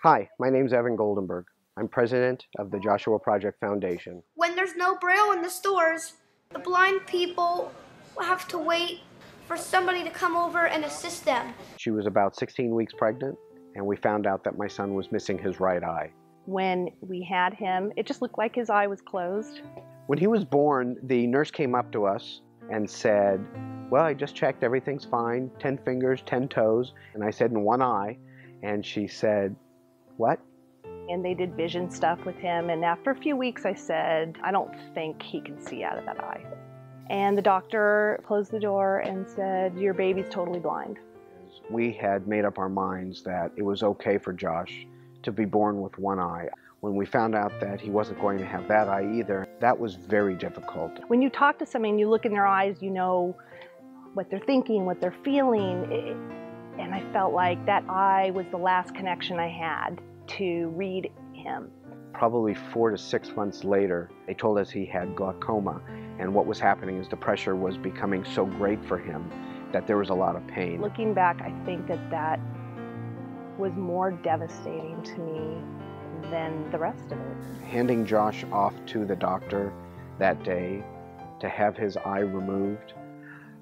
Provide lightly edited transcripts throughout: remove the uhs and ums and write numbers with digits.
Hi, my name's Evan Goldenberg. I'm president of the Joshua Project Foundation. When there's no Braille in the stores, the blind people have to wait for somebody to come over and assist them. She was about 16 weeks pregnant, and we found out that my son was missing his right eye. When we had him, it just looked like his eye was closed. When he was born, the nurse came up to us and said, well, I just checked, everything's fine, 10 fingers, 10 toes. And I said, in one eye. And she said, what? And they did vision stuff with him. And after a few weeks, I said, I don't think he can see out of that eye. And the doctor closed the door and said, your baby's totally blind. We had made up our minds that it was okay for Josh to be born with one eye. When we found out that he wasn't going to have that eye either, that was very difficult. When you talk to somebody and you look in their eyes, you know what they're thinking, what they're feeling. And I felt like that eye was the last connection I had to read him. Probably 4 to 6 months later, they told us he had glaucoma. And what was happening is the pressure was becoming so great for him that there was a lot of pain. Looking back, I think that was more devastating to me than the rest of it. Handing Josh off to the doctor that day to have his eye removed,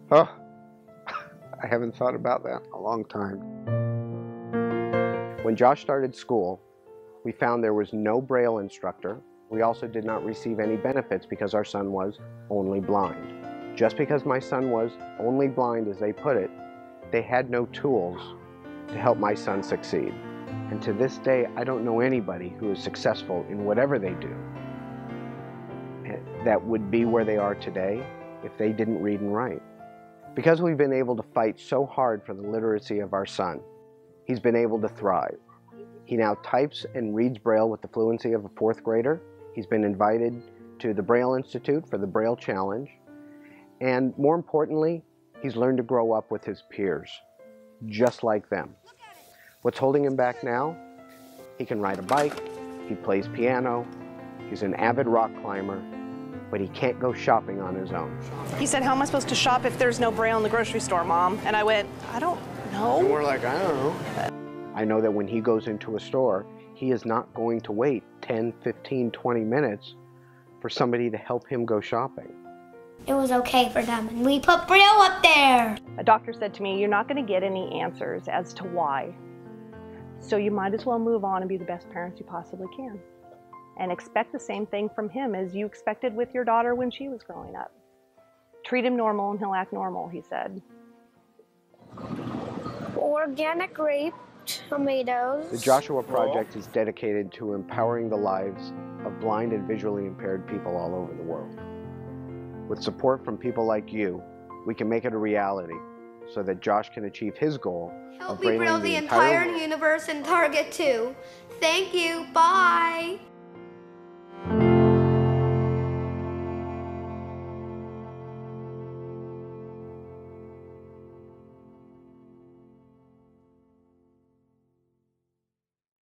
oh, I haven't thought about that in a long time. When Josh started school, we found there was no Braille instructor. We also did not receive any benefits because our son was only blind. Just because my son was only blind, as they put it, they had no tools to help my son succeed. And to this day, I don't know anybody who is successful in whatever they do that would be where they are today if they didn't read and write. Because we've been able to fight so hard for the literacy of our son, he's been able to thrive. He now types and reads Braille with the fluency of a 4th grader. He's been invited to the Braille Institute for the Braille Challenge. And more importantly, he's learned to grow up with his peers, just like them. What's holding him back now? He can ride a bike, he plays piano, he's an avid rock climber, but he can't go shopping on his own. He said, how am I supposed to shop if there's no Braille in the grocery store, Mom? And I went, I don't know. And we're like, I don't know. I know that when he goes into a store, he is not going to wait 10, 15, 20 minutes for somebody to help him go shopping. It was okay for them, and we put Braille up there. A doctor said to me, you're not going to get any answers as to why. So you might as well move on and be the best parents you possibly can. And expect the same thing from him as you expected with your daughter when she was growing up. Treat him normal and he'll act normal, he said. Organic grape, tomatoes. The Joshua Project is dedicated to empowering the lives of blind and visually impaired people all over the world. With support from people like you, we can make it a reality so that Josh can achieve his goal Help of me bringing Braille the entire universe and Target too. Thank you. Bye.